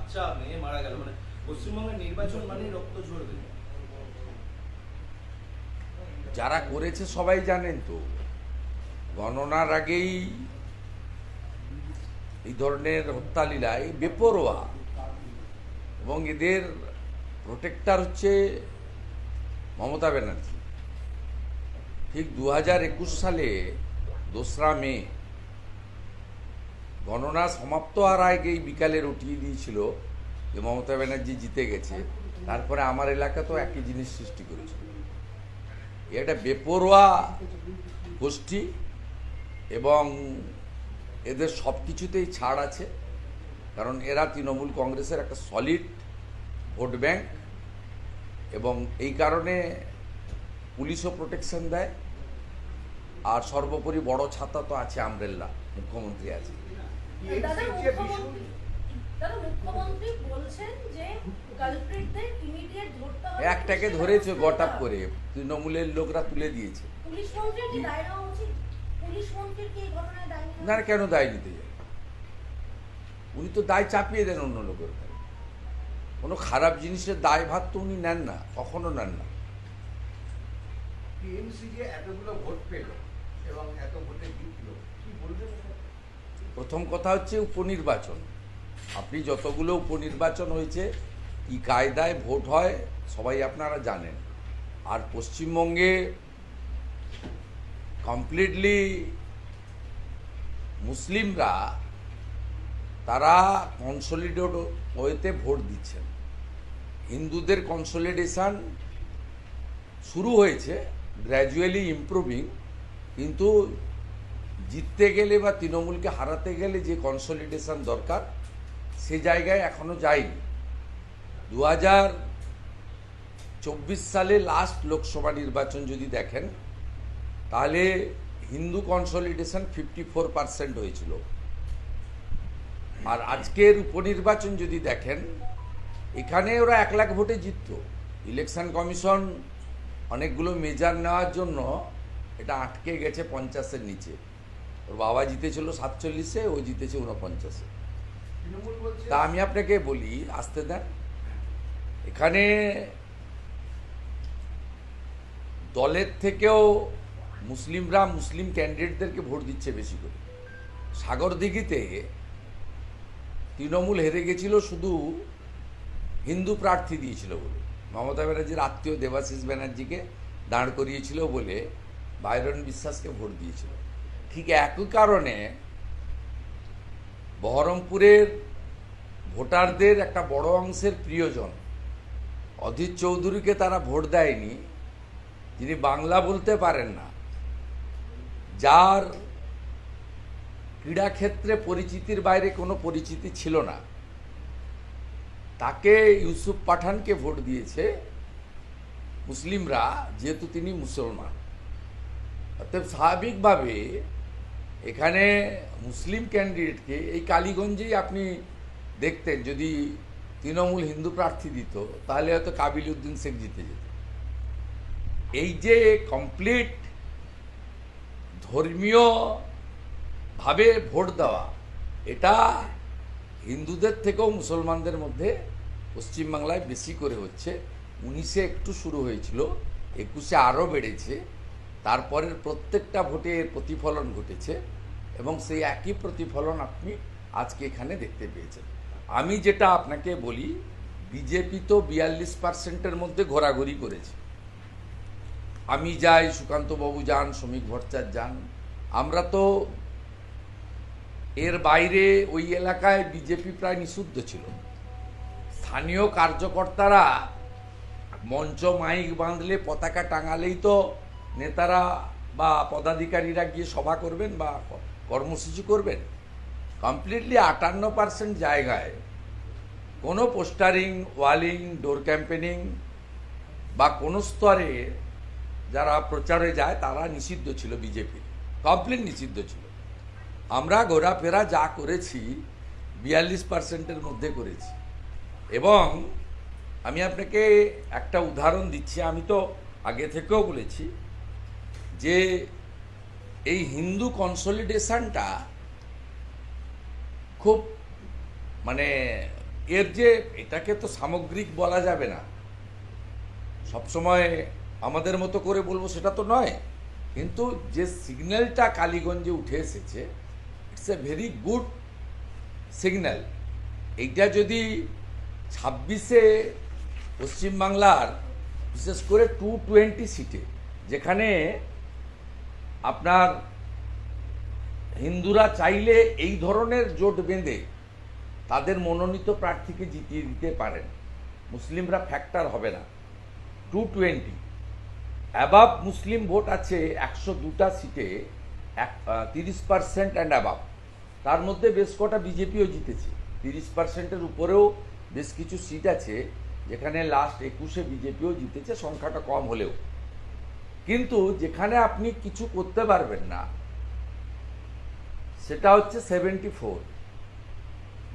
বাচ্চা মেয়ে মারা গেল, মানে পশ্চিমবঙ্গের নির্বাচন মানে রক্ত ঝরবে। যারা করেছে সবাই জানেন তো, গণনার আগেই এই ধরনের হত্যালীলায় বেপরোয়া, এবং এদের প্রোটেক্টার হচ্ছে মমতা ব্যানার্জি। ঠিক 2021 সালে 2রা মে গণনা সমাপ্ত হওয়ার আগেই বিকালে রটিয়ে দিয়েছিল যে মমতা ব্যানার্জি জিতে গেছে। তারপরে আমার এলাকাতেও একই জিনিস সৃষ্টি করেছিল। এটা বেপরোয়া গোষ্ঠী, এবং এদের সব কিছুতেই ছাড় আছে, কারণ এরা তৃণমূল কংগ্রেসের একটা সলিড ভোট ব্যাংক, এবং এই কারণে পুলিশও প্রোটেকশন দেয়। আর সর্বোপরি বড় ছাতা তো আছে, আমব্রেল্লা, মুখ্যমন্ত্রী আছে। মুখ্যমন্ত্রী বলছেন যে কালপ্রিটদের ইমিডিয়েট ধরতে হবে, একটাকে ধরেছে গটাপ করে, তৃণমূলের লোকরা তুলে দিয়েছে। পুলিশ মন্ত্রীর কি দায় নেওয়া উচিত? পুলিশ মন্ত্রীর কি এই ঘটনায় দায় নেওয়া না, কেন দায় নিতে যায়? উনি তো দায় চাপিয়ে দেন অন্য লোকের উপর। কোনো খারাপ জিনিসের দায় ভার তো উনি নেন না, কখনো নেন না। টিএমসি যে এতগুলো ভোট পেল এবং এত ভোটে জিতল, কি বলবেন? প্রথম কথা হচ্ছে উপনির্বাচন। আপনি যতগুলো উপনির্বাচন হয়েছে, কি কায়দায় ভোট হয় সবাই আপনারা জানেন। আর পশ্চিমবঙ্গে কমপ্লিটলি মুসলিমরা তারা কনসলিডেট ওয়েতে ভোট দিচ্ছেন। হিন্দুদের কনসলিডেশন শুরু হয়েছে, গ্র্যাজুয়ালি ইমপ্রুভিং, কিন্তু জিততে গেলে বা তৃণমূলকে হারাতে গেলে যে কনসলিডেশন দরকার সে জায়গায় এখনো যায়নি। 2024 সালে লাস্ট লোকসভা নির্বাচন যদি দেখেন, তাহলে হিন্দু কনসলিডেশন 54% হয়েছিল। আর আজকের উপনির্বাচন যদি দেখেন, এখানে ওরা 1 লাখ ভোটে জিতত। ইলেকশন কমিশন অনেকগুলো মেজার নেওয়ার জন্য এটা আটকে গেছে 50-এর নিচে। ওর বাবা জিতেছিল 47-এ, ও জিতেছে 49-এ। তৃণমূল বলছে তা আমি আপনাকে বলি, আসতে দেন। এখানে দলের থেকেও মুসলিমরা মুসলিম ক্যান্ডিডেটদেরকে ভোট দিচ্ছে বেশি করে। সাগরদিঘিতে তৃণমূল হেরে গেছিল শুধু হিন্দু প্রার্থী দিয়েছিল বলে। মমতা ব্যানার্জির আত্মীয় দেবাশিস ব্যানার্জিকে দাঁড় করিয়েছিল বলে বাইরন বিশ্বাসকে ভোট দিয়েছিল। ঠিক একই কারণে বহরমপুরের ভোটারদের একটা বড় অংশের প্রিয়জন অধীর চৌধুরীকে তারা ভোট দেয়নি, যিনি বাংলা বলতে পারেন না, যার ক্রীড়াক্ষেত্রে পরিচিতির বাইরে কোনো পরিচিতি ছিল না, তাকে ইউসুফ পাঠানকে ভোট দিয়েছে মুসলিমরা, যেহেতু তিনি মুসলমান। অতএব স্বাভাবিকভাবে এখানে মুসলিম ক্যান্ডিডেটকে, এই কালীগঞ্জেই আপনি দেখতেন যদি তৃণমূল হিন্দু প্রার্থী দিত তাহলে হয়তো কাবিল উদ্দিন শেখ জিতে যেত। এই যে কমপ্লিট ধর্মীয় ভাবে ভোট দেওয়া, এটা হিন্দুদের থেকেও মুসলমানদের মধ্যে পশ্চিমবাংলায় বেশি করে হচ্ছে। 19-এ একটু শুরু হয়েছিল, 21-এ আরও বেড়েছে। তারপরের প্রত্যেকটা ভোটে এর প্রতিফলন ঘটেছে, এবং সেই একই প্রতিফলন আপনি আজকে এখানে দেখতে পেয়েছেন। আমি যেটা আপনাকে বলি, বিজেপি তো 42%-এর মধ্যে ঘোরাঘুরি করেছে। আমি যাই, সুকান্তবাবু যান, শ্রমিক ভট্টাচার্য যান, আমরা তো এর বাইরে ওই এলাকায় বিজেপি প্রায় নিষিদ্ধ ছিল। স্থানীয় কার্যকর্তারা মঞ্চ মাইক বাঁধলে, পতাকা টাঙালেই তো নেতারা বা পদাধিকারীরা গিয়ে সভা করবেন বা কর্মসূচি করবেন। কমপ্লিটলি 58% জায়গায় কোনো পোস্টারিং, ওয়ালিং, ডোর ক্যাম্পেনিং বা কোনো স্তরে যারা প্রচারে যায় তারা নিষিদ্ধ ছিল, বিজেপির কমপ্লিট নিষিদ্ধ ছিল। আমরা ঘোরাফেরা যা করেছি 42%-এর মধ্যে করেছি। এবং আমি আপনাকে একটা উদাহরণ দিচ্ছি, আমি তো আগে থেকেও বলেছি যে এই হিন্দু কনসলিডেশনটা খুব মানে এর যে এটাকে তো সামগ্রিক বলা যাবে না, সবসময় আমাদের মতো করে বলবো সেটা তো নয়, কিন্তু যে সিগন্যালটা কালীগঞ্জে উঠে এসেছে, it's a very good signal. এইটা যদি 26-এ পশ্চিমবাংলার বিশেষ করে 220 সিটে, যেখানে আপনার হিন্দুরা চাইলে এই ধরনের জোট বেঁধে তাদের মনোনীত প্রার্থীকে জিতিয়ে দিতে পারেন, মুসলিমরা ফ্যাক্টর হবে না। 220 অ্যাবাভ মুসলিম ভোট আছে 102টা সিটে, 30% অ্যান্ড অ্যাবাভ। তার মধ্যে বেশ কটা বিজেপিও জিতেছে, 30%-এর উপরেও বেশ কিছু সিট আছে যেখানে লাস্ট 21-এ বিজেপিও জিতেছে, সংখ্যাটা কম হলেও। কিন্তু যেখানে আপনি কিছু করতে পারবেন না সেটা হচ্ছে 74।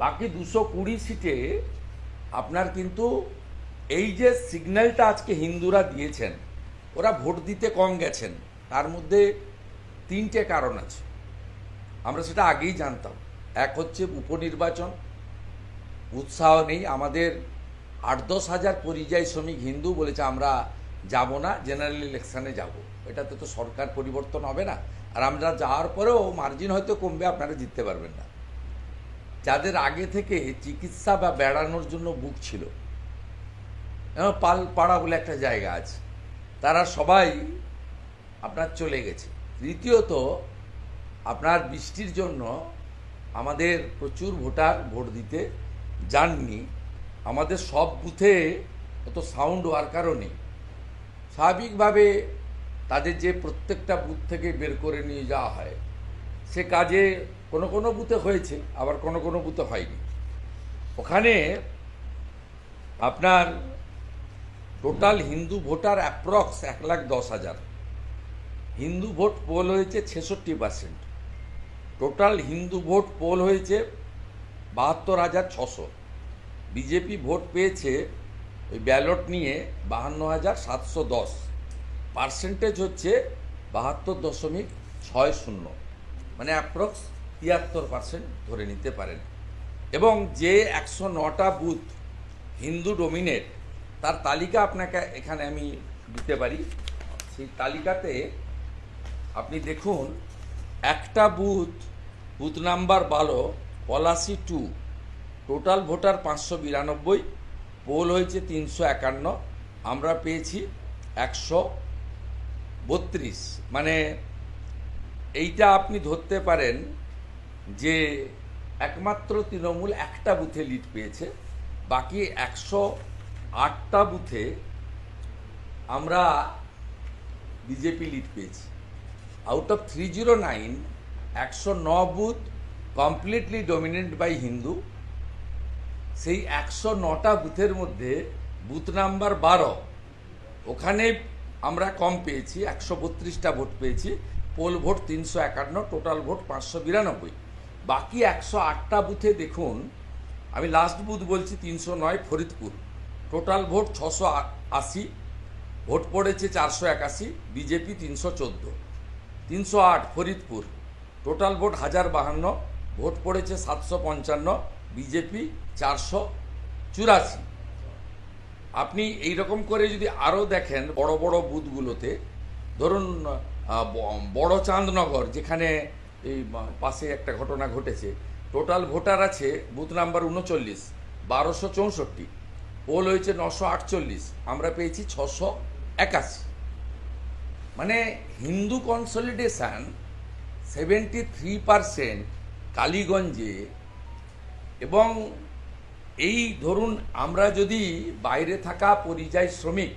বাকি 220 সিটে আপনার কিন্তু এই যে সিগন্যালটা আজকে হিন্দুরা দিয়েছেন, ওরা ভোট দিতে কম গেছেন, তার মধ্যে 3টে কারণ আছে। আমরা সেটা আগেই জানতাম। এক হচ্ছে উপনির্বাচন, উৎসাহ নেই। আমাদের 8-10 হাজার পরিযায়ী শ্রমিক হিন্দু বলেছে আমরা যাব না, জেনারেল ইলেকশনে যাব। এটাতে তো সরকার পরিবর্তন হবে না, আর আমরা যাওয়ার পরেও মার্জিন হয়তো কমবে, আপনারা জিততে পারবেন না। যাদের আগে থেকে চিকিৎসা বা বেড়ানোর জন্য বুক ছিল, পালপাড়া বলে একটা জায়গা আছে, তারা সবাই আপনার চলে গেছে। তৃতীয়ত, আপনার বৃষ্টির জন্য আমাদের প্রচুর ভোটার ভোট দিতে যাননি। আমাদের সব বুথে অত সাউন্ড ওয়ার্কারও নেই। স্বাভাবিকভাবে তাদের যে প্রত্যেকটা বুথ থেকে বের করে নিয়ে যাওয়া হয়, সে কাজে কোনো কোনো বুথে হয়েছে, আবার কোনো কোনো বুথে হয়নি। ওখানে আপনার total Hindu voter approx 1,10,000। Hindu vote pole হয়েছে 66%। টোটাল হিন্দু ভোট পোল হয়েছে 72,600। বিজেপি ভোট পেয়েছে ওই ব্যালট নিয়ে 52,710। পার্সেন্টেজ হচ্ছে 72.60, মানে অ্যাপ্রক্স 73% ধরে নিতে পারেন। এবং যে 109টা বুথ হিন্দু ডোমিনেট, তার তালিকা আপনাকে এখানে আমি দিতে পারি। সেই তালিকাতে আপনি দেখুন, একটা booth number 12 Palashi 2, total voter 592, poll হয়েছে 351, আমরা পেয়েছি 132। মানে এইটা আপনি ধরতে পারেন যে একমাত্র তৃণমূল একটা বুথে লিড পেয়েছে, বাকি 108টা বুথে আমরা বিজেপি লিড পেয়েছি। Out of 309, 109 booth completely dominate by Hindu. সেই 109টা বুথের মধ্যে বুথ নাম্বার 12, ওখানে আমরা কম পেয়েছি, 132টা ভোট পেয়েছি, পোল ভোট 351, টোটাল ভোট 592। বাকি 108টা বুথে দেখুন, আমি লাস্ট বুথ বলছি 309 ফরিদপুর, টোটাল ভোট 680, ভোট পড়েছে 481, BJP 314। 308 Faridpur, total vote 1052, vote পড়েছে 755, বিজেপি 484। আপনি এই রকম করে যদি আরও দেখেন বড় বড় বুথগুলোতে, ধরুন বড় চাঁদনগর, যেখানে এই পাশে একটা ঘটনা ঘটেছে, টোটাল ভোটার আছে বুথ নাম্বার 39, 1264, পোল হয়েছে 948, আমরা পেয়েছি 681। মানে হিন্দু কনসলিডেশন 73% কালীগঞ্জে। এবং এই ধরুন, আমরা যদি বাইরে থাকা পরিযায়ী শ্রমিক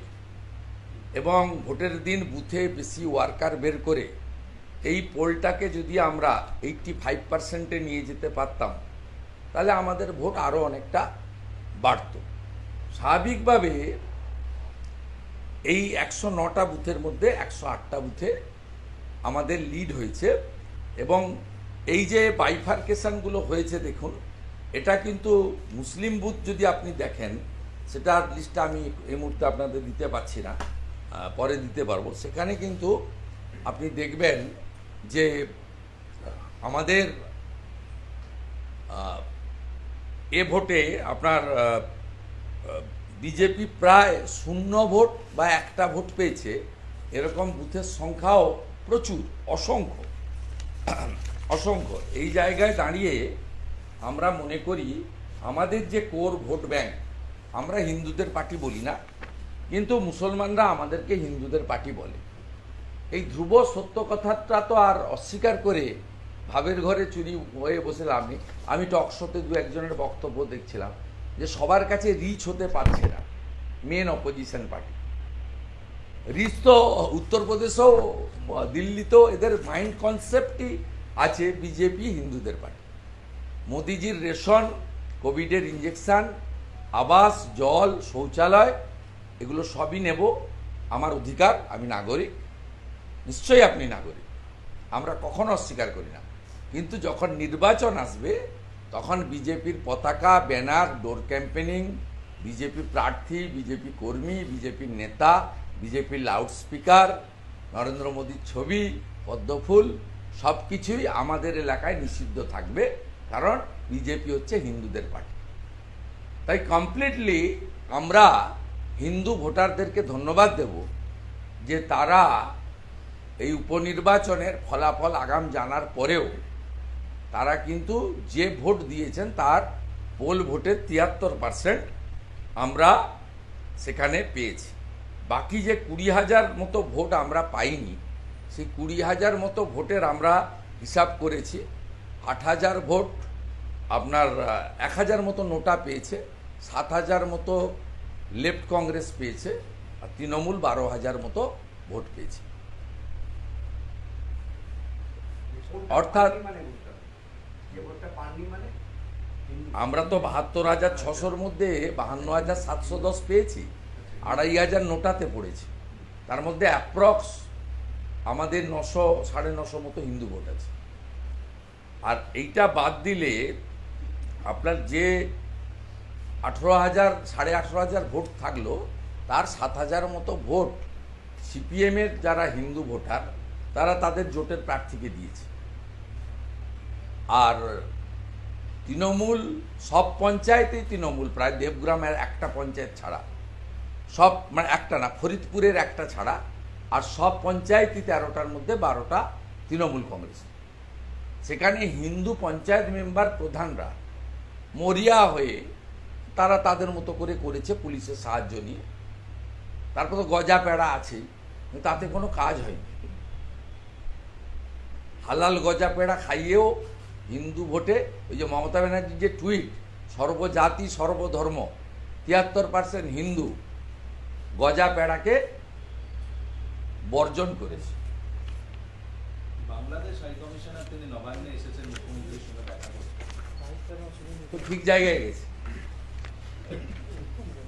এবং ভোটের দিন বুথে বেশি ওয়ার্কার বের করে এই পোলটাকে যদি আমরা 85%-এ নিয়ে যেতে পারতাম, তাহলে আমাদের ভোট আরও অনেকটা বাড়ত। স্বাভাবিকভাবে এই 109টা বুথের মধ্যে 108টা বুথে আমাদের লিড হয়েছে। এবং এই যে বাইফার্কেশনগুলো হয়েছে দেখুন, এটা কিন্তু মুসলিম বুথ যদি আপনি দেখেন, সেটার লিস্টটা আমি এই মুহূর্তে আপনাদের দিতে পারছি না, পরে দিতে পারবো। সেখানে কিন্তু আপনি দেখবেন যে আমাদের এ ভোটে আপনার বিজেপি প্রায় 0 ভোট বা একটা ভোট পেয়েছে, এরকম বুথের সংখ্যাও প্রচুর, অসংখ্য অসংখ্য। এই জায়গায় দাঁড়িয়ে আমরা মনে করি আমাদের যে কোর ভোট ব্যাংক, আমরা হিন্দুদের পার্টি বলি না, কিন্তু মুসলমানরা আমাদেরকে হিন্দুদের পার্টি বলে। এই ধ্রুব সত্য কথাটা তো আর অস্বীকার করে ভাবের ঘরে চুরি হয়ে বসে লাভ নেই। আমি টক শোতে দু একজনের বক্তব্য দেখছিলাম যে সবার কাছে রিচ হতে পারছে না মেন অপোজিশন পার্টি। রিচ তো উত্তরপ্রদেশেও দিল্লিতেও এদের মাইন্ড কনসেপ্টই আছে বিজেপি হিন্দুদের পার্টি। মোদিজির রেশন, কোভিডের ইঞ্জেকশন, আবাস, জল, শৌচালয়, এগুলো সবই নেব, আমার অধিকার, আমি নাগরিক, নিশ্চয়ই আপনি নাগরিক, আমরা কখনো অস্বীকার করি না। কিন্তু যখন নির্বাচন আসবে তখন বিজেপির পতাকা, ব্যানার, ডোর ক্যাম্পেনিং, বিজেপি প্রার্থী, বিজেপি কর্মী, বিজেপির নেতা, বিজেপির লাউডস্পিকার, নরেন্দ্র মোদীর ছবি, পদ্মফুল, সব কিছুই আমাদের এলাকায় নিষিদ্ধ থাকবে, কারণ বিজেপি হচ্ছে হিন্দুদের পার্টি। তাই কমপ্লিটলি আমরা হিন্দু ভোটারদেরকে ধন্যবাদ দেব যে তারা এই উপনির্বাচনের ফলাফল আগাম জানার পরেও তারা কিন্তু যে ভোট দিয়েছেন তার পোল ভোটের 73% আমরা সেখানে পেয়েছি। বাকি যে 20,000 মতো ভোট আমরা পাইনি, সেই 20,000 মতো ভোটের আমরা হিসাব করেছি। 8,000 ভোট আপনার 1,000 মতো নোটা পেয়েছে, 7,000 মতো লেফট কংগ্রেস পেয়েছে, আর তৃণমূল 12,000 মতো ভোট পেয়েছে। অর্থাৎ আমরা তো 72,600-র মধ্যে 52,710 পেয়েছি, 2,500 নোটাতে পড়েছি। তার মধ্যে অ্যাপ্রক্স আমাদের 900 950 মতো হিন্দু ভোট আছে। আর এইটা বাদ দিলে আপনার যে 18,000 18,500 ভোট থাকলো, তার 7,000 মতো ভোট সিপিএমের যারা হিন্দু ভোটার তারা তাদের জোটের প্রার্থীকে দিয়েছে। আর তৃণমূল সব পঞ্চায়েতেই তৃণমূল, প্রায় দেবগ্রামের একটা পঞ্চায়েত ছাড়া, সব মানে একটা না, ফরিদপুরের একটা ছাড়া, আর সব পঞ্চায়েতই 13টার মধ্যে 12টা তৃণমূল কংগ্রেস। সেখানে হিন্দু পঞ্চায়েত মেম্বার প্রধানরা মরিয়া হয়ে তারা তাদের মতো করে করেছে পুলিশের সাহায্য নিয়ে। তারপর তো গজা পেড়া আছেই, তাতে কোনো কাজ হয়নি। হালাল গজা পেড়া খাইয়েও হিন্দু ভোটে, ওই যে মমতা ব্যানার্জির যে টুইট, সর্বজাতি সর্বধর্ম, 73% হিন্দু গজা পেড়াকে বর্জন করেছে। বাংলাদেশ হাই কমিশনার তিনি নবান্নে এসেছেন মুখ্যমন্ত্রীর সঙ্গে দেখা করতে, তো ঠিক জায়গায় গেছে,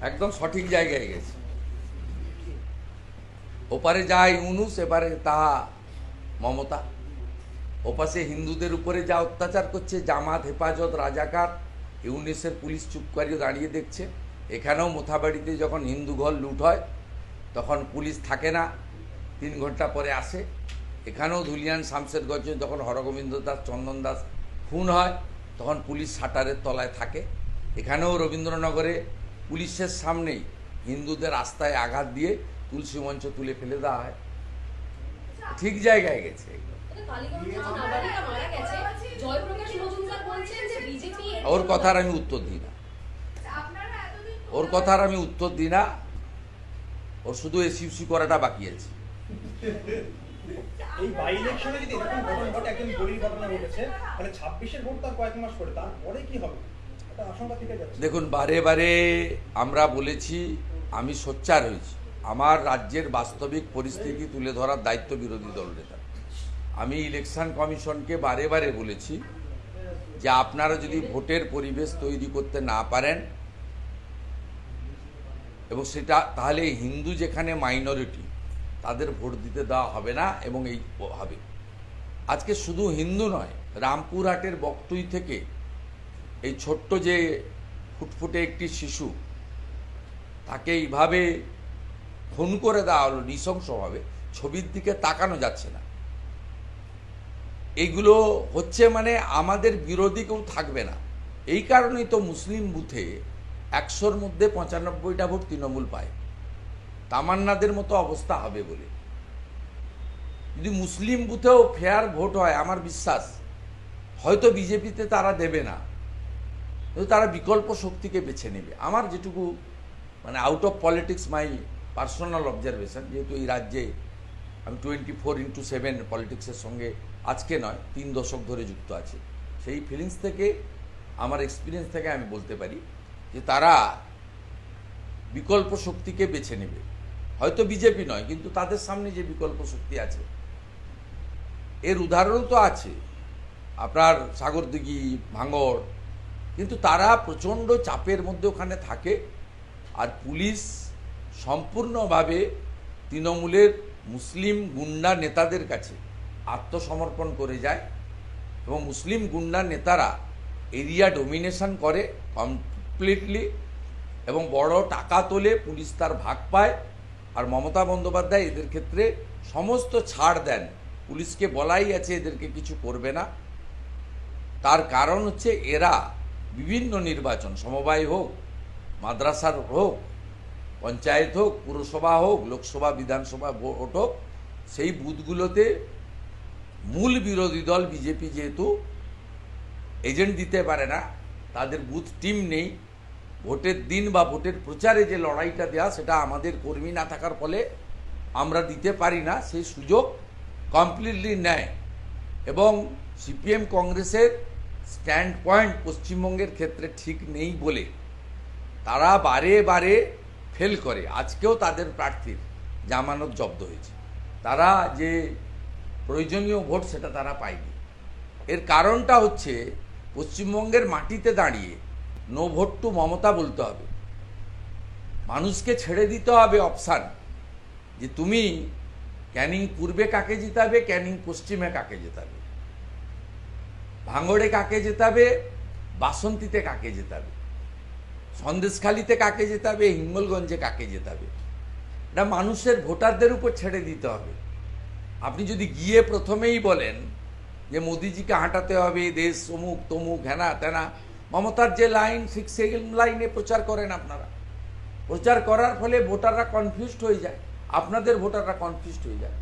একদম সঠিক জায়গায় গেছে। ওপারে যায় ইউনুস, এবারে তা মমতা। ওপাশে হিন্দুদের উপরে যা অত্যাচার করছে জামাত, হেফাজত, রাজাকার, ইউনিসের পুলিশ চুপ করিয়ে দাঁড়িয়ে দেখছে। এখানেও মোথাবাড়িতে যখন হিন্দু ঘর লুট হয় তখন পুলিশ থাকে না, 3 ঘন্টা পরে আসে। এখানেও ধুলিয়ান শামশেরগঞ্জে যখন হরগোবিন্দ দাস, চন্দন দাস খুন হয় তখন পুলিশ শাটারের তলায় থাকে। এখানেও রবীন্দ্রনগরে পুলিশের সামনেই হিন্দুদের রাস্তায় আঘাত দিয়ে তুলসী মঞ্চ তুলে ফেলে দেওয়া হয়। ঠিক জায়গায় গেছে। ওর কথার আমি উত্তর দিই না, ওর কথার আমি উত্তর দিই না। ওর শুধু এসিউসি করাটা বাকি আছে। এই বাই ইলেকশনে যদি এরকম ঘটনা ঘটে, একজন গরিব ঘটনা ঘটেছে, মানে 26-এর ভোট তার কয়েক মাস পরে, তারপরে কি হবে? এটা আশঙ্কা থেকে যাচ্ছে। দেখুন, বারে বারে আমরা বলেছি, আমি সোচ্চার হয়েছি আমার রাজ্যের বাস্তবিক পরিস্থিতি তুলে ধরার দায়িত্ব বিরোধী দলনেতা। আমি ইলেকশন কমিশনকে বারে বারে বলেছি যে আপনারা যদি ভোটের পরিবেশ তৈরি করতে না পারেন, এবং সেটা তাহলে হিন্দু যেখানে মাইনরিটি তাদের ভোট দিতে দেওয়া হবে না, এবং এই হবে। আজকে শুধু হিন্দু নয়, রামপুরহাটের বকটুই থেকে এই ছোট্ট যে ফুটফুটে একটি শিশু, তাকে এইভাবে খুন করে দেওয়া হলো নৃশংসভাবে, ছবির দিকে তাকানো যাচ্ছে না। এইগুলো হচ্ছে মানে আমাদের বিরোধী কেউ থাকবে না, এই কারণেই তো মুসলিম বুথে 100-র মধ্যে 95টা ভোট তৃণমূল পায়। তামান্নাদের মতো অবস্থা হবে বলে। যদি মুসলিম বুথেও ফেয়ার ভোট হয়, আমার বিশ্বাস হয়তো বিজেপিতে তারা দেবে না, কিন্তু তারা বিকল্প শক্তিকে বেছে নেবে। আমার যেটুকু মানে out of politics my personal observation, যেহেতু এই রাজ্যে আমি 24/7 পলিটিক্সের সঙ্গে আজকে নয় 3 দশক ধরে যুক্ত আছি, সেই ফিলিংস থেকে আমার এক্সপিরিয়েন্স থেকে আমি বলতে পারি যে তারা বিকল্প শক্তিকে বেছে নেবে। হয়তো বিজেপি নয়, কিন্তু তাদের সামনে যে বিকল্প শক্তি আছে, এর উদাহরণ তো আছে আপনার সাগরদিঘি, ভাঙড়, কিন্তু তারা প্রচণ্ড চাপের মধ্যে ওখানে থাকে। আর পুলিশ সম্পূর্ণভাবে তৃণমূলের মুসলিম গুন্ডা নেতাদের কাছে আত্মসমর্পণ করে যায় এবং মুসলিম গুন্ডা নেতারা এরিয়া ডোমিনেশন করে কমপ্লিটলি এবং বড় টাকা তোলে, পুলিশ তার ভাগ পায়। আর মমতা বন্দ্যোপাধ্যায় এদের ক্ষেত্রে সমস্ত ছাড় দেন, পুলিশকে বলাই আছে এদেরকে কিছু করবে না। তার কারণ হচ্ছে এরা বিভিন্ন নির্বাচন, সমবায় হোক, মাদ্রাসার হোক, পঞ্চায়েত হোক, পুরসভা হোক, লোকসভা বিধানসভা ভোট হোক, সেই বুথগুলোতে মূল বিরোধী দল বিজেপি যেহেতু এজেন্ট দিতে পারে না, তাদের বুথ টিম নেই, ভোটের দিন বা ভোটের প্রচারে যে লড়াইটা দেওয়া সেটা আমাদের কর্মী না থাকার ফলে আমরা দিতে পারি না, সেই সুযোগ কমপ্লিটলি নেয়। এবং সিপিএম কংগ্রেসের স্ট্যান্ড পয়েন্ট পশ্চিমবঙ্গের ক্ষেত্রে ঠিক নেই বলে তারা বারে বারে ফেল করে। আজকেও তাদের প্রার্থীর জামানত জব্দ হয়েছে, তারা যে প্রয়োজনীয় ভোট সেটা তারা পায়নি। এর কারণটা হচ্ছে পশ্চিমবঙ্গের মাটিতে দাঁড়িয়ে নো ভোট টু মমতা বলতে হবে, মানুষকে ছেড়ে দিতে হবে অপশান যে তুমি ক্যানিং পূর্বে কাকে জিতাবে, ক্যানিং পশ্চিমে কাকে জেতাবে, ভাঙড়ে কাকে জেতাবে, বাসন্তীতে কাকে জেতাবে, সন্দেশখালিতে কাকে জেতাবে, হিঙ্গলগঞ্জে কাকে জেতাবে। এটা মানুষের ভোটারদের উপর ছেড়ে দিতে হবে। আপনি যদি গিয়ে প্রথমেই বলেন যে মোদিজিকে হাঁটাতে হবে, দেশ অমুক তমুক হেনা তেনা, মমতার যে লাইন ঠিক সেই লাইনে প্রচার করেন আপনারা। প্রচার করার ফলে ভোটাররা কনফিউজড হয়ে যায়, আপনাদের ভোটাররা কনফিউজড হয়ে যায়।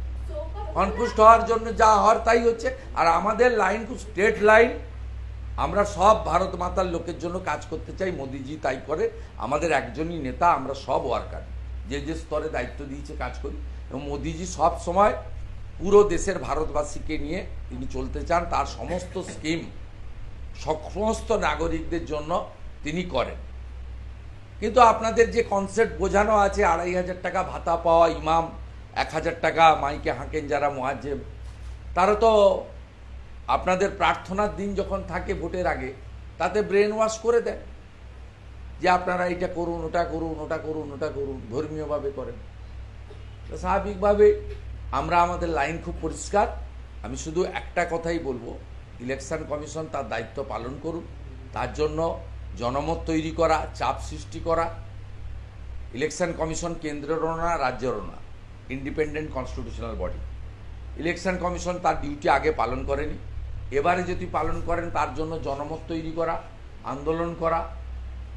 কনফিউজড হওয়ার জন্য যা হওয়ার তাই হচ্ছে। আর আমাদের লাইন খুব স্ট্রেট লাইন, আমরা সব ভারত মাতার লোকের জন্য কাজ করতে চাই, মোদিজি তাই করে। আমাদের একজনই নেতা, আমরা সব ওয়ার্কার যে যে স্তরে দায়িত্ব দিয়েছে কাজ করি। এবং মোদিজি সব সময় পুরো দেশের ভারতবাসীকে নিয়ে তিনি চলতে চান, তার সমস্ত স্কিম সমস্ত নাগরিকদের জন্য তিনি করেন। কিন্তু আপনাদের যে কনসেপ্ট বোঝানো আছে 2500 টাকা ভাতা পাওয়া ইমাম, 1000 টাকা মাইকে হাঁকেন যারা মুয়াজ্জেম, তারা তো আপনাদের প্রার্থনার দিন যখন থাকে ভোটের আগে তাতে ব্রেন ওয়াশ করে দেন যে আপনারা এটা করুন, ওটা করুন, ওটা করুন, ওটা করুন, ধর্মীয়ভাবে করেন। তো স্বাভাবিকভাবে আমরা আমাদের লাইন খুব পরিষ্কার। আমি শুধু একটা কথাই বলবো, ইলেকশন কমিশন তার দায়িত্ব পালন করুন, তার জন্য জনমত তৈরি করা, চাপ সৃষ্টি করা। ইলেকশন কমিশন কেন্দ্রেরও না, রাজ্যেরও না, independent constitutional body. Election commission তার ডিউটি আগে পালন করেনি, এবারে যদি পালন করেন তার জন্য জনমত তৈরি করা,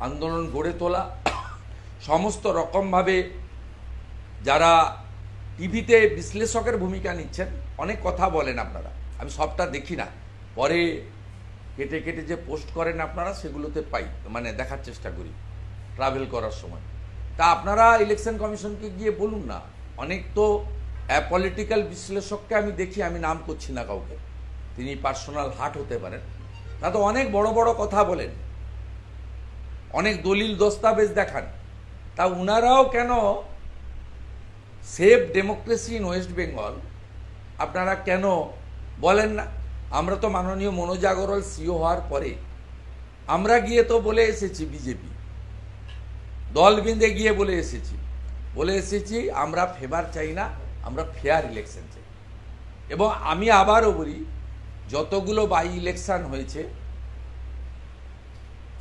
আন্দোলন গড়ে তোলা, সমস্ত রকমভাবে যারা টিভিতে বিশ্লেষকের ভূমিকা নিচ্ছেন, অনেক কথা বলেন আপনারা, আমি সবটা দেখি না, পরে কেটে কেটে যে পোস্ট করেন আপনারা সেগুলোতে পাই, মানে দেখার চেষ্টা করি ট্রাভেল করার সময়। তা আপনারা ইলেকশন কমিশনকে গিয়ে বলুন না। অনেক তো পলিটিক্যাল বিশ্লেষককে আমি দেখি, আমি নাম করছি না কাউকে, তিনি পার্সোনাল হার্ট হতে পারেন, তা তো অনেক বড় বড় কথা বলেন, অনেক দলিল দস্তাবেজ দেখান। তা উনারাও কেন save democracy in West Bengal আপনারা কেন বলেন না? আমরা তো মাননীয় মনোজ আগরওয়াল সিও হওয়ার পরে আমরা গিয়ে তো বলে এসেছি, বিজেপি দল বেঁধে গিয়ে বলে এসেছি আমরা ফেভার চাই না, আমরা ফেয়ার ইলেকশন চাই। এবং আমি আবারও বলি, যতগুলো বাই ইলেকশন হয়েছে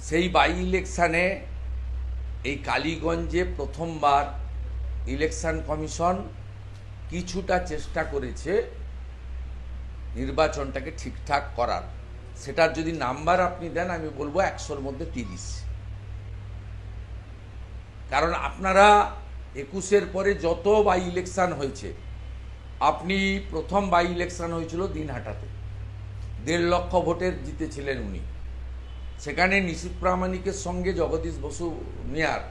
সেই বাই ইলেকশনে এই কালীগঞ্জে প্রথমবার ইলেকশন কমিশন কিছুটা চেষ্টা করেছে নির্বাচনটাকে ঠিকঠাক করার। সেটার যদি নাম্বার আপনি দেন আমি বলবো 100-র মধ্যে 30। কারণ আপনারা 21-এর পরে যত বাই ইলেকশন হয়েছে, আপনি প্রথম বাই ইলেকশন হয়েছিল দিনহাটাতে, 1.5 লক্ষ ভোটের জিতেছিলেন উনি। সেখানে নিশীথ প্রামাণিকের সঙ্গে জগদীশ বসু মিয়ার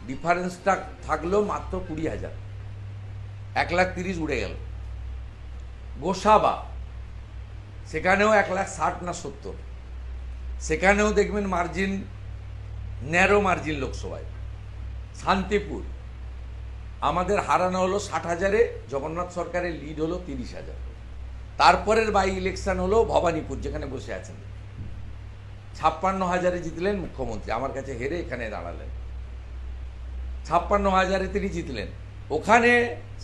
ডিফারেন্সটা থাকলেও মাত্র 20,000, 1,30,000 উড়ে গেল। গোসাবা সেখানেও 1,60,000 না 70, সেখানেও দেখবেন মার্জিন, ন্যারো মার্জিন লোকসভায়। শান্তিপুর আমাদের হারানো হলো 60,000-এ, জগন্নাথ সরকারের লিড হলো 30,000। তারপরের বাই ইলেকশন হলো ভবানীপুর, যেখানে বসে আছেন, 56,000-এ জিতলেন মুখ্যমন্ত্রী, আমার কাছে হেরে এখানে দাঁড়ালেন। 56,000-এ তিনি জিতলেন, ওখানে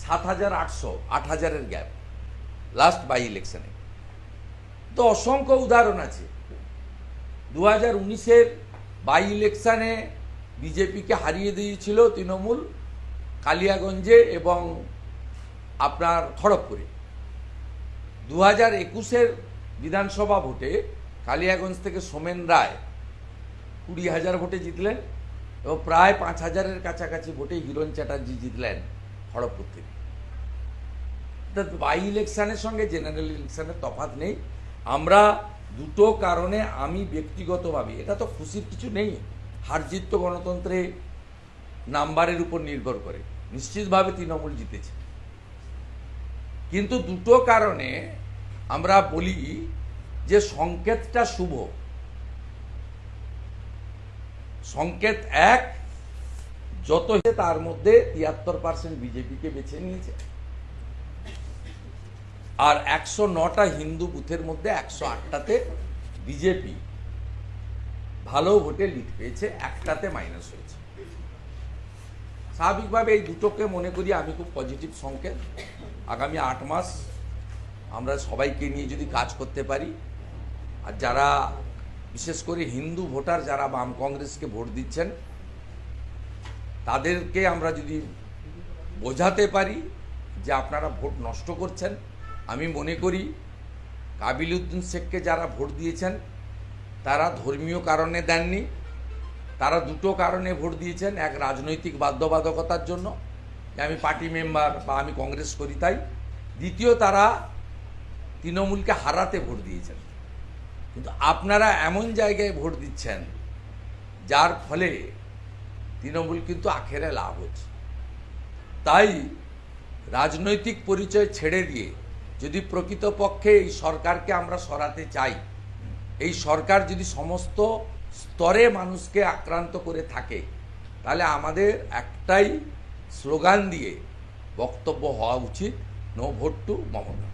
7,800, 8,000-এর গ্যাপ লাস্ট বাই ইলেকশনে। তো অসংখ্য উদাহরণ আছে। 2019-এর বাই ইলেকশনে বিজেপিকে হারিয়ে দিয়েছিল তৃণমূল কালিয়াগঞ্জে এবং আপনার খড়গপুরে। 2021-এর বিধানসভা ভোটে কালিয়াগঞ্জ থেকে সোমেন রায় 20,000 ভোটে জিতলেন এবং প্রায় 5,000-এর কাছাকাছি ভোটে হিরণ চ্যাটার্জি জিতলেন খড়গপুর থেকে। বাই ইলেকশনের সঙ্গে জেনারেল ইলেকশনের তফাৎ নেই। আমরা দুটো কারণে, আমি ব্যক্তিগতভাবে, এটা তো খুশির কিছু নেই, হার জিত তো গণতন্ত্রে নাম্বারের উপর নির্ভর করে, নিশ্চিতভাবে তৃণমূল জিতেছে। কিন্তু দুটো কারণে আমরা বলি যে সংকেতটা শুভ। সংকেত এক, যত তার মধ্যে 73% বিজেপিকে বেছে নিয়েছে, আর 109টা হিন্দু বুথের মধ্যে 108টাতে বিজেপি ভালো ভোটে লিড পেয়েছে, একটাতে মাইনাস হয়েছে। স্বাভাবিকভাবে এই দুটোকে মনে করি আমি খুব পজিটিভ সংকেত। আগামী 8 মাস আমরা সবাইকে নিয়ে যদি কাজ করতে পারি, আর যারা বিশেষ করে হিন্দু ভোটার যারা বাম কংগ্রেসকে ভোট দিচ্ছেন, তাদেরকে আমরা যদি বোঝাতে পারি যে আপনারা ভোট নষ্ট করছেন। আমি মনে করি কাবিল উদ্দিন শেখকে যারা ভোট দিয়েছেন তারা ধর্মীয় কারণে দেননি, তারা দুটো কারণে ভোট দিয়েছেন। এক, রাজনৈতিক বাধ্যবাধকতার জন্য, যে আমি পার্টি মেম্বার বা আমি কংগ্রেস করি তাই। দ্বিতীয়, তারা তৃণমূলকে হারাতে ভোট দিয়েছেন। কিন্তু আপনারা এমন জায়গায় ভোট দিচ্ছেন যার ফলে তৃণমূল কিন্তু আখেরে লাভ হচ্ছে। তাই রাজনৈতিক পরিচয় ছেড়ে দিয়ে যদি প্রকৃতপক্ষে এই সরকারকে আমরা সরাতে চাই, এই সরকার যদি সমস্ত স্তরে মানুষকে আক্রান্ত করে থাকে, তাহলে আমাদের একটাই স্লোগান দিয়ে বক্তব্য হওয়া উচিত, নো ভোট টু মমতা।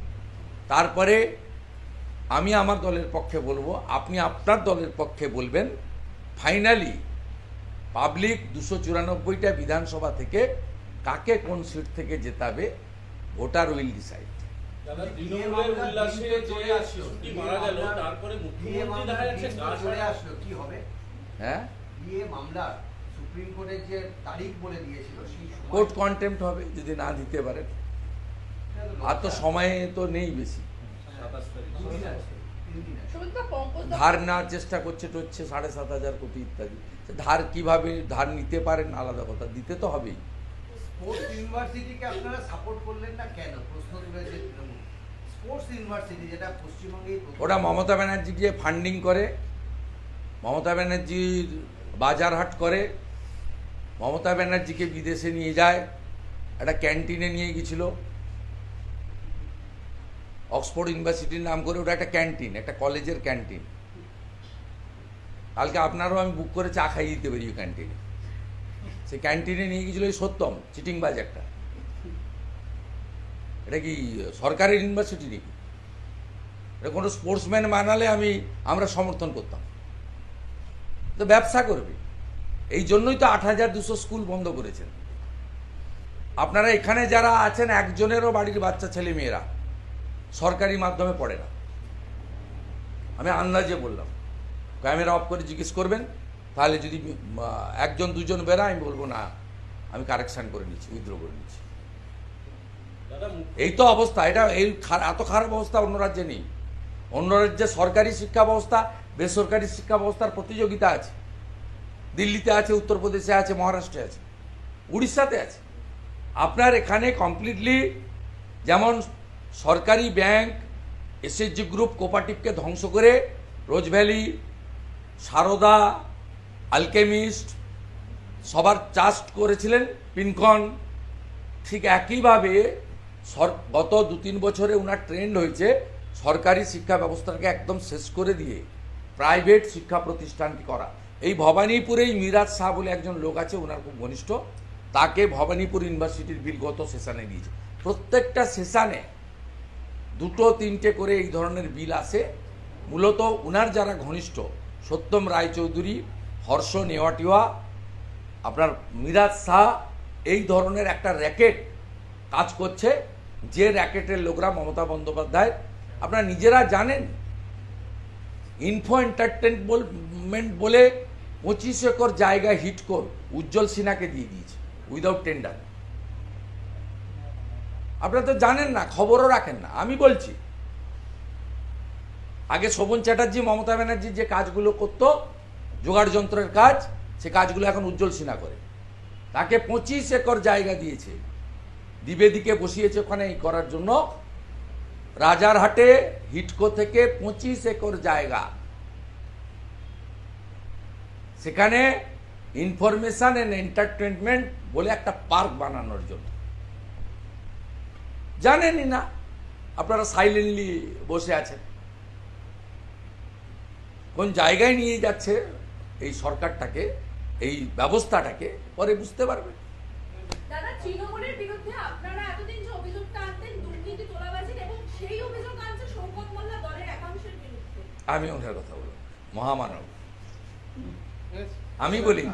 তারপরে আমি আমার দলের পক্ষে বলবো, আপনি আপনার দলের পক্ষে বলবেন। ফাইনালি পাবলিক 294টা বিধানসভা থেকে কাকে কোন সিট থেকে জেতাবে, ভোটার উইল ডিসাইড। দাদা, তৃণমূলের উল্লাসে যে শিশুটি মারা গেল, তারপরে মুখ্যমন্ত্রী দেখা যাচ্ছে গা চলে সরে আসলো, কি হবে? হ্যাঁ, বিয়ে মামলা সুপ্রিম কোর্টের যে তারিখ বলে দিয়েছিল, সেই সময় কোর্ট কন্টেম্প্ট হবে যদি না দিতে পারেন। আর তো সময় তো নেই বেশি। 27 তারিখ। 2 দিন আছে, 3 দিন আছে। ধার নেওয়ার চেষ্টা করছে টচ্ছে 7,500 কোটি ইত্যাদি। ধার কিভাবে ধার নিতে পারেন আলাদা কথা, দিতে তো হবেই। স্পোর্টস ইউনিভার্সিটিকে আপনারা সাপোর্ট করলেন না কেন? প্রশ্ন তুলেছে তৃণমূল। স্পোর্টস ইউনিভার্সিটি যেটা পশ্চিমবঙ্গেই প্রথম। ওটা মমতা ব্যানার্জিকে ফান্ডিং করে, মমতা ব্যানার্জির বাজারহাট করে, মমতা ব্যানার্জিকে বিদেশে নিয়ে যায়, একটা ক্যান্টিনে নিয়ে গেছিল অক্সফোর্ড ইউনিভার্সিটির নাম করে। ওটা একটা ক্যান্টিন, একটা কলেজের ক্যান্টিন। কালকে আপনারও আমি বুক করে চা খাইয়ে দিতে পারি ওই ক্যান্টিনে। সেই ক্যান্টিনে নিয়ে গেছিল এই সত্যম, চিটিংবাজ একটা। এটা কি সরকারি ইউনিভার্সিটি নাকি? এটা কোনো স্পোর্টসম্যান বানালে আমরা সমর্থন করতাম। তো ব্যবসা করবে, এই জন্যই তো 8,200 স্কুল বন্ধ করেছেন। আপনারা এখানে যারা আছেন, একজনেরও বাড়ির বাচ্চা ছেলে মেয়েরা সরকারি মাধ্যমে পড়ে না। আমি আন্দাজে বললাম, ক্যামেরা অফ করে জিজ্ঞেস করবেন, তাহলে যদি 1-2 বেড়া, আমি বলবো না, আমি কারেকশন করে নিচ্ছি, উইথড্র করে নিচ্ছি। দাদা, এই তো অবস্থা। এটা এত খারাপ অবস্থা অন্য রাজ্যে নেই। অন্য রাজ্যে সরকারি শিক্ষা ব্যবস্থা বেসরকারি শিক্ষা ব্যবস্থার প্রতিযোগিতা আছে, দিল্লিতে আছে, উত্তরপ্রদেশে আছে, মহারাষ্ট্রে আছে, উড়িষ্যাতে আছে। আপনার এখানে কমপ্লিটলি যেমন সরকারি ব্যাংক, এসএসজি গ্রুপ, কোপারেটিভকে ধ্বংস করে রোজ ভ্যালি, সারদা, আলকেমিস্ট সবার ট্রাস্ট করেছিলেন, পিনকন, ঠিক একইভাবে গত 2-3 বছরে ওনার ট্রেন্ড হয়েছে সরকারি শিক্ষা ব্যবস্থাকে একদম শেষ করে দিয়ে প্রাইভেট শিক্ষা প্রতিষ্ঠানটি করা। এই ভবানীপুরেই মিরাজ শাহ বলে একজন লোক আছে, ওনার খুব ঘনিষ্ঠ, তাকে ভবানীপুর ইউনিভার্সিটির বিল গত সেশনে দিয়েছে। প্রত্যেকটা সেশনে 2-3টে করে এই ধরনের বিল আসে। মূলত ওনার যারা ঘনিষ্ঠ, সত্যম রায়চৌধুরী, হর্ষ নেওয়াটিয়া, আপনার মিরাজ শাহ, এই ধরনের একটা র্যাকেট কাজ করছে, যে র্যাকেটের লোকরা মমতা বন্দ্যোপাধ্যায় আপনারা নিজেরা জানেন। ইনফো এন্টারটেনমেন্ট বলে 25 একর জায়গা হিটকোর উজ্জ্বল সিনহাকে দিয়ে দিয়েছে উইদাউট টেন্ডার। আপনারা তো জানেন না, খবরও রাখেন না। আমি বলছি, আগে শোভন চ্যাটার্জি, মমতা ব্যানার্জি যে কাজগুলো করত, জোগাড় যন্ত্রের কাজ, সে কাজগুলো এখন উজ্জ্বল সিনহা করে। তাকে 25 একর জায়গা দিয়েছে, দ্বিবেদীকে বসিয়েছে ওখানে এই করার জন্য। রাজারহাটে হিটকো থেকে 25 একর জায়গা, সেখানে ইনফরমেশন এন্ড এন্টারটেনমেন্ট বলে একটা পার্ক বানানোর জন্য। জানেনই না, আপনারা সাইলেন্টলি বসে আছেন। কোন জায়গায় নিয়ে যাচ্ছে এই সরকারটাকে, এই ব্যবস্থাটাকে, পরে বুঝতে পারবে। দাদা, তৃণমূলের বিরুদ্ধে আপনারা এতদিন যে অভিযোগটা আনতেন দুর্নীতি, তোলাবাজির, এবং সেই অভিযোগ আনছে শওকত মোল্লা দলের একাংশের বিরুদ্ধে। আমি ওনার কথা বলব, মহামানব। আমি বলি,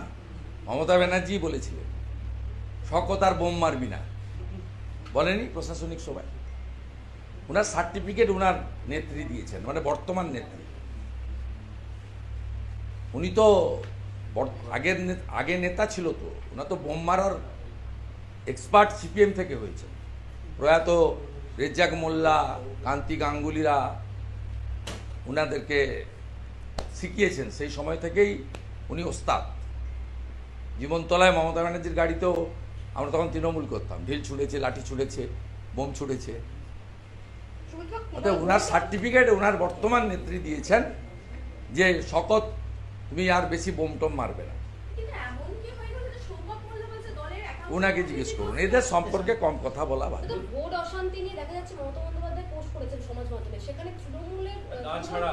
মমতা ব্যানার্জি বলেছিলেন শওকত আর বোম মারবি না, বলেনি প্রশাসনিক সভায়? ওনার সার্টিফিকেট ওনার নেত্রী দিয়েছেন, মানে বর্তমান নেত্রী। উনি তো আগে নেতা ছিল, তো ওনার তো বোম মারার এক্সপার্ট সিপিএম থেকে হয়েছে। প্রয়াত রেজ্জাক মোল্লা, কান্তি গাঙ্গুলিরা ওনাদেরকে শিখিয়েছেন, সেই সময় থেকেই উনি ওস্তাদ। জীবনতলায় মমতা ব্যানার্জির গাড়িতেও আমরা তখন তৃণমূল করতাম, ঢিল ছুঁড়েছে, লাঠি ছুঁড়েছে, বোম ছুঁড়েছে। অর্থাৎ ওনার সার্টিফিকেট ওনার বর্তমান নেত্রী দিয়েছেন যে শওকত তুমি আর বেশি বোম টোম মারবে না। কিন্তু এমন কি হয়ে গেল যে শওকত মোল্লা বলছে দলের একাংশ? ওনাকে জিজ্ঞেস করুন, এদের সম্পর্কে কম কথা বলা ভালো। তো ভোট অশান্তি নিয়ে দেখা যাচ্ছে মমতা বন্দ্যোপাধ্যায় পোস্ট করেছেন সমাজ মাধ্যমে, সেখানে তৃণমূলের গা ছাড়া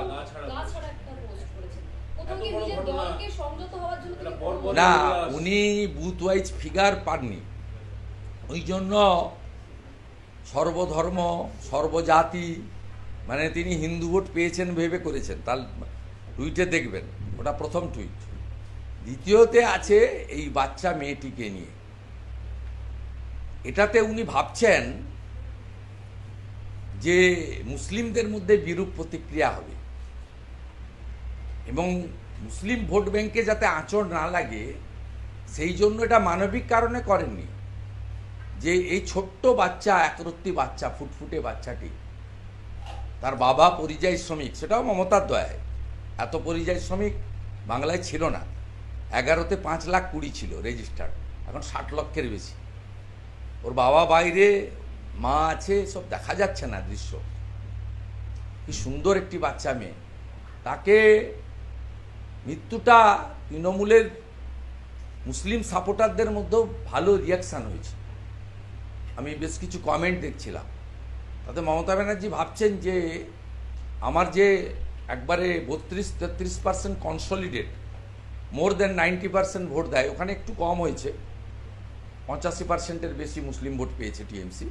একটা পোস্ট করেছেন। কোথাও এত কি বড় নিজের ঘটনা। দলকে সংযত হওয়ার জন্য এটা তিনি বর্বর। না, উনি বুথ ওয়াইজ ফিগার পাননি, ওই জন্য সর্বধর্ম সর্বজাতি, মানে তিনি হিন্দু ভোট পেয়েছেন ভেবে করেছেন। তার টুইটে দেখবেন, ওটা প্রথম টুইট। দ্বিতীয়তে আছে এই বাচ্চা মেয়েটিকে নিয়ে, এটাতে উনি ভাবছেন যে মুসলিমদের মধ্যে বিরূপ প্রতিক্রিয়া হবে এবং মুসলিম ভোট ব্যাংকে যাতে আঁচড় না লাগে, সেই জন্য এটা মানবিক কারণে করেননি। যে এই ছোট্ট বাচ্চা, একরত্তি বাচ্চা, ফুটফুটে বাচ্চাটি, তার বাবা পরিযায়ী শ্রমিক, সেটাও মমতার দয়ায়। এত পরিযায়ী শ্রমিক বাংলায় ছিল না। 11তে 5,20,000 ছিল রেজিস্টার্ড, এখন 60 লক্ষের বেশি। ওর বাবা বাইরে, মা আছে, সব দেখা যাচ্ছে না দৃশ্য। কি সুন্দর একটি বাচ্চা মেয়ে, তাকে মৃত্যুটা তৃণমূলের মুসলিম সাপোর্টারদের মধ্যেও ভালো রিয়াকশান হয়েছে। আমি বেশ কিছু কমেন্ট দেখছিলাম, তাতে মমতা ব্যানার্জি ভাবছেন যে আমার যে একবারে 32-33% কনসলিডেট, মোর দেন 90% ভোট দেয়, ওখানে একটু কম হয়েছে, 85%-এর বেশি মুসলিম ভোট পেয়েছে টিএমসি।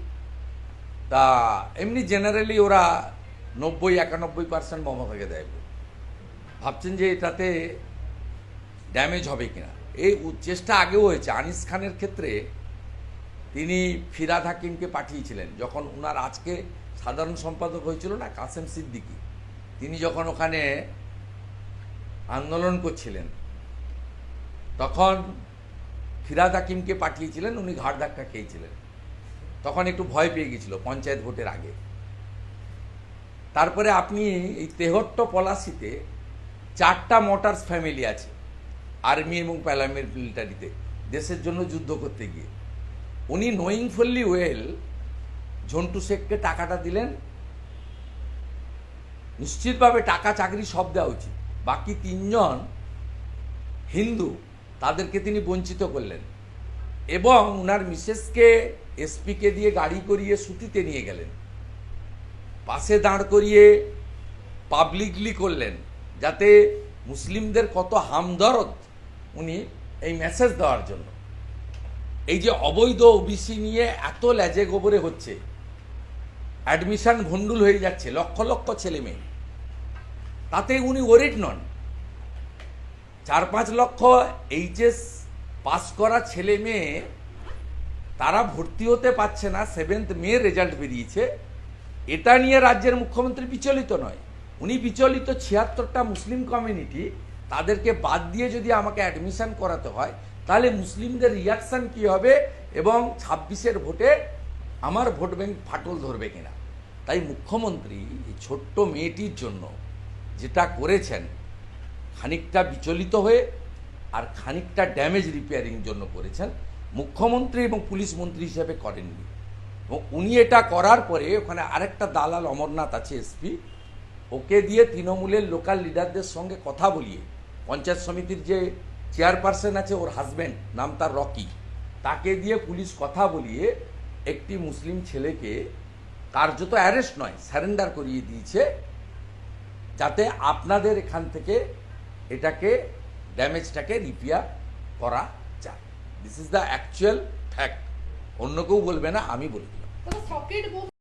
তা এমনি জেনারেলি ওরা 90-91% মমতাকে দেয়। ভাবছেন যে এটাতে ড্যামেজ হবে কিনা। এই চেষ্টা আগেও হয়েছে। আনিস খানের ক্ষেত্রে তিনি ফিরহাদ হাকিমকে পাঠিয়েছিলেন, যখন ওনার আজকে সাধারণ সম্পাদক হয়েছিল না কাসেম সিদ্দিকী, তিনি যখন ওখানে আন্দোলন করছিলেন, তখন ফিরহাদ হাকিমকে পাঠিয়েছিলেন, উনি ঘাড় ধাক্কা খেয়েছিলেন। তখন একটু ভয় পেয়ে গেছিল পঞ্চায়েত ভোটের আগে। তারপরে আপনি এই তেহট্ট পলাশিতে 4টা মোটরস ফ্যামিলি আছে আর্মি এবং প্যারামিলিটারিতে দেশের জন্য যুদ্ধ করতে গিয়ে। উনি নোয়িং ফুললি ওয়েল ঝন্টু শেখকে টাকাটা দিলেন, নিশ্চিতভাবে টাকা চাকরি সব দেওয়া উচিত। বাকি 3জন হিন্দু, তাদেরকে তিনি বঞ্চিত করলেন এবং ওনার মিসেসকে এসপিকে দিয়ে গাড়ি করিয়ে সুতিতে নিয়ে গেলেন, পাশে দাঁড় করিয়ে পাবলিকলি করলেন, যাতে মুসলিমদের কত হামদরদ উনি এই মেসেজ দেওয়ার জন্য। এই যে অবৈধ ওবিসি নিয়ে এত লেজে গোবরে হচ্ছে, অ্যাডমিশন ভন্ডুল হয়ে যাচ্ছে, লক্ষ লক্ষ ছেলে মেয়ে, তাতে উনি ওরিড নন। 4-5 লক্ষ এইচএস পাস করা ছেলে মেয়ে তারা ভর্তি হতে পারছে না, 7th মে রেজাল্ট বেরিয়েছে। এটা নিয়ে রাজ্যের মুখ্যমন্ত্রী বিচলিত নয়, উনি বিচলিত 76টা মুসলিম কমিউনিটি, তাদেরকে বাদ দিয়ে যদি আমাকে অ্যাডমিশন করাতে হয় তাহলে মুসলিমদের রিয়াকশন কি হবে এবং 26-এর ভোটে আমার ভোট ব্যাংক ফাটল ধরবে কিনা। তাই মুখ্যমন্ত্রী এই ছোট্ট মেয়েটির জন্য যেটা করেছেন, খানিকটা বিচলিত হয়ে আর খানিকটা ড্যামেজ রিপেয়ারিং জন্য করেছেন, মুখ্যমন্ত্রী এবং পুলিশ মন্ত্রী হিসেবে করেননি। এবং উনি এটা করার পরে ওখানে আরেকটা দালাল অমরনাথ আছে এসপি, ওকে দিয়ে তৃণমূলের লোকাল লিডারদের সঙ্গে কথা বলিয়ে, পঞ্চায়েত সমিতির যে চেয়ারপারসন আছে ওর হাজব্যান্ড, নাম তার রকি, তাকে দিয়ে পুলিশ কথা বলিয়ে একটি মুসলিম ছেলেকে কার্যত অ্যারেস্ট নয় সারেন্ডার করিয়ে দিয়েছে, যাতে আপনাদের এখান থেকে এটাকে ড্যামেজটাকে রিপেয়ার করা যায়। This is the actual fact, অন্য কেউ বলবে না, আমি বলে দিলাম। সকেট